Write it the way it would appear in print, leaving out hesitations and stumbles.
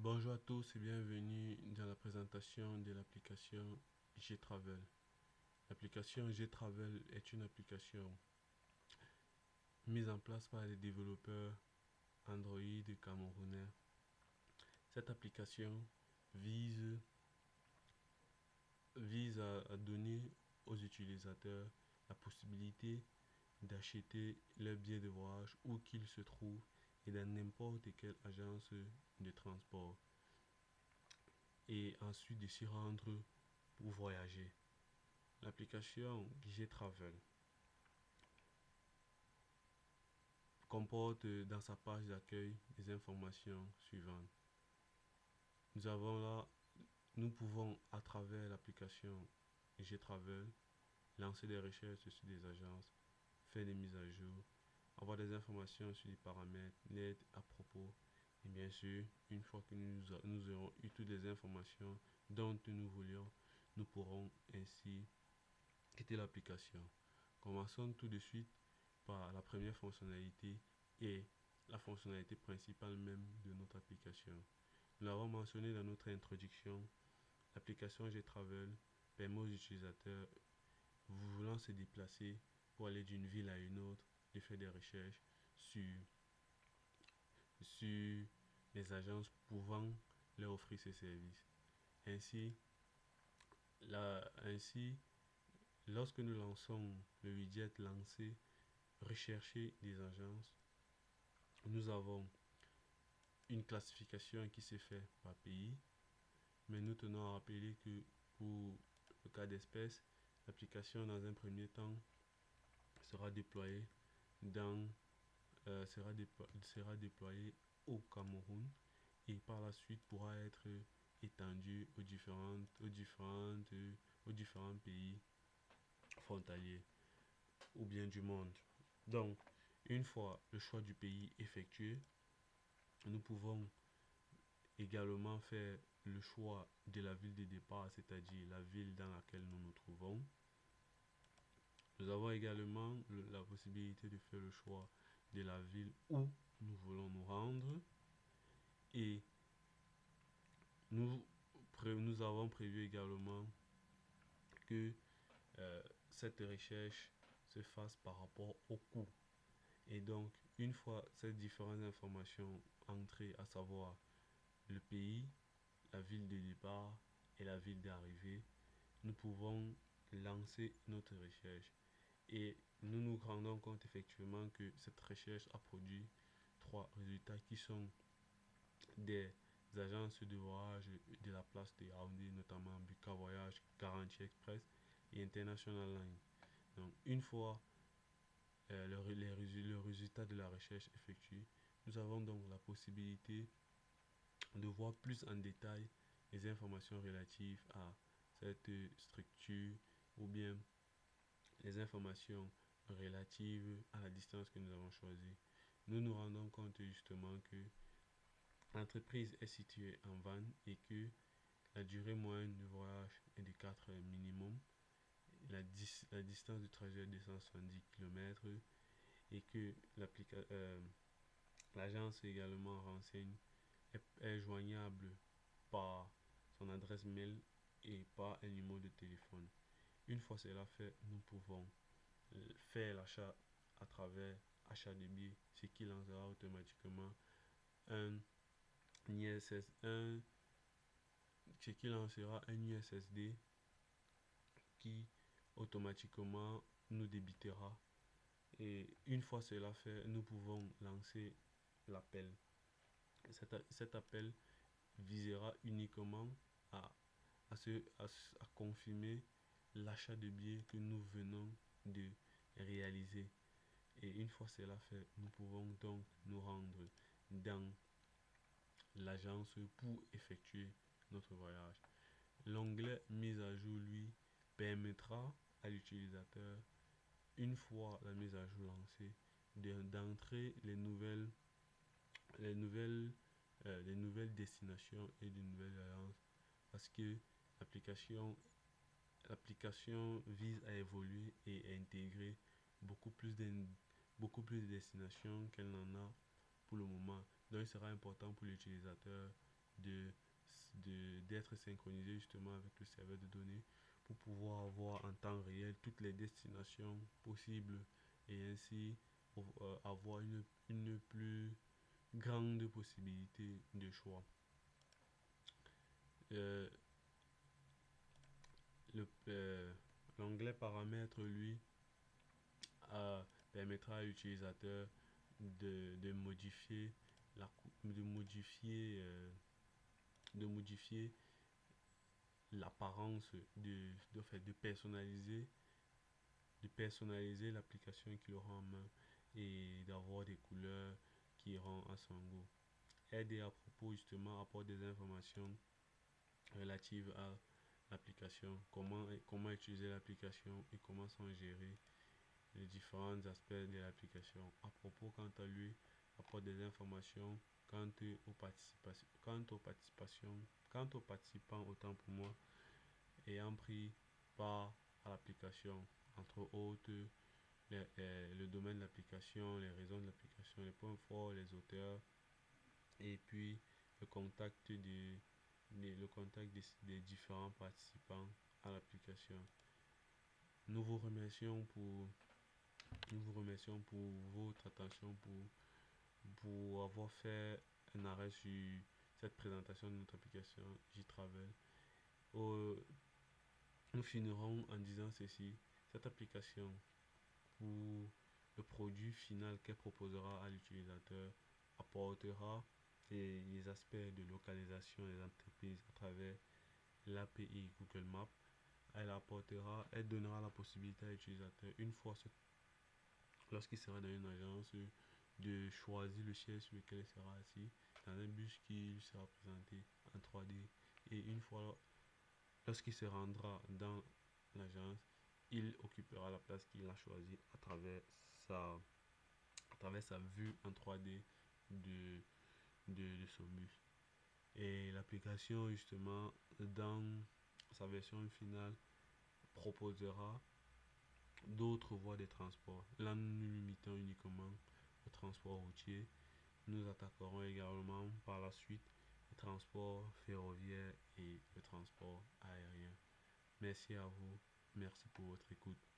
Bonjour à tous et bienvenue dans la présentation de l'application Gtravel. L'application Gtravel est une application mise en place par les développeurs Android camerounais. Cette application vise, vise à donner aux utilisateurs la possibilité d'acheter leur billet de voyage où qu'ils se trouvent et dans n'importe quelle agence de transport et ensuite de s'y rendre pour voyager. L'application Gtravel comporte dans sa page d'accueil les informations suivantes. Nous pouvons à travers l'application Gtravel lancer des recherches sur des agences, faire des mises à jour, avoir des informations sur les paramètres, l'aide à propos. Et bien sûr, une fois que nous aurons eu toutes les informations dont nous voulions, nous pourrons ainsi quitter l'application. Commençons tout de suite par la première fonctionnalité et la fonctionnalité principale même de notre application. Nous l'avons mentionné dans notre introduction, l'application Gtravel permet aux utilisateurs voulant se déplacer pour aller d'une ville à une autre de faire des recherches sur les agences pouvant leur offrir ces services. Ainsi, lorsque nous lançons le widget lancer, rechercher des agences, nous avons une classification qui se fait par pays, mais nous tenons à rappeler que pour le cas d'espèce, l'application dans un premier temps sera déployée sera déployée au Cameroun et par la suite pourra être étendue aux différents pays frontaliers ou bien du monde. Donc, une fois le choix du pays effectué, nous pouvons également faire le choix de la ville de départ, c'est-à-dire la ville dans laquelle nous nous trouvons. Nous avons également la possibilité de faire le choix de la ville où nous voulons nous rendre. Et nous avons prévu également que cette recherche se fasse par rapport au coût. Et donc, une fois ces différentes informations entrées, à savoir le pays, la ville de départ et la ville d'arrivée, nous pouvons lancer notre recherche. Et nous nous rendons compte effectivement que cette recherche a produit trois résultats qui sont des agences de voyage de la place de Yaoundé, notamment Buka Voyage, Garantie Express et International Line. Donc, une fois le résultat de la recherche effectué, nous avons donc la possibilité de voir plus en détail les informations relatives à cette structure ou bien les informations relatives à la distance que nous avons choisie. Nous nous rendons compte justement que l'entreprise est située en van et que la durée moyenne du voyage est de 4 heures minimum. La distance du trajet est de 170 km et que l'agence également renseigne est joignable par son adresse mail et par un numéro de téléphone. Une fois cela fait, nous pouvons faire l'achat à travers achat de billets, ce qui lancera automatiquement un ISS, ce qui lancera un USSD qui automatiquement nous débitera. Et une fois cela fait, nous pouvons lancer l'appel. Cet appel visera uniquement à, à confirmer l'achat de billets que nous venons de réaliser. Et une fois cela fait, nous pouvons donc nous rendre dans l'agence pour effectuer notre voyage. L'onglet mise à jour, lui, permettra à l'utilisateur, une fois la mise à jour lancée, d'entrer les nouvelles destinations et de nouvelles alliances parce que l'application vise à évoluer et à intégrer beaucoup plus de destinations qu'elle n'en a pour le moment. Donc il sera important pour l'utilisateur de, d'être synchronisé justement avec le serveur de données pour pouvoir avoir en temps réel toutes les destinations possibles et ainsi avoir une plus grande possibilité de choix. Euh, L'onglet paramètres, lui, permettra à l'utilisateur de modifier de modifier de modifier l'apparence de personnaliser l'application qu'il aura en main et d'avoir des couleurs qui iront à son goût. Aide et à propos justement apporte des informations relatives à l'application, comment utiliser l'application et comment s'en gérer les différents aspects de l'application. À propos, quant à lui, apporte des informations quant aux participants, autant pour moi, ayant pris part à l'application, entre autres le domaine de l'application, les raisons de l'application, les points forts, les auteurs, et puis le contact des différents participants à l'application. Nous vous remercions pour Nous vous remercions pour votre attention, pour avoir fait un arrêt sur cette présentation de notre application J-Travel. Euh, nous finirons en disant ceci. Cette application, pour le produit final qu'elle proposera à l'utilisateur, apportera les aspects de localisation des entreprises à travers l'API Google Maps. Elle donnera la possibilité à l'utilisateur, lorsqu'il sera dans une agence, de choisir le siège sur lequel il sera assis dans un bus qui lui sera présenté en 3D. Et une fois, lorsqu'il se rendra dans l'agence, il occupera la place qu'il a choisie à travers sa vue en 3D de, de son bus. Et l'application, justement, dans sa version finale, proposera d'autres voies de transport. Là, nous limitons uniquement au transport routier. Nous attaquerons également par la suite le transport ferroviaire et le transport aérien. Merci à vous. Merci pour votre écoute.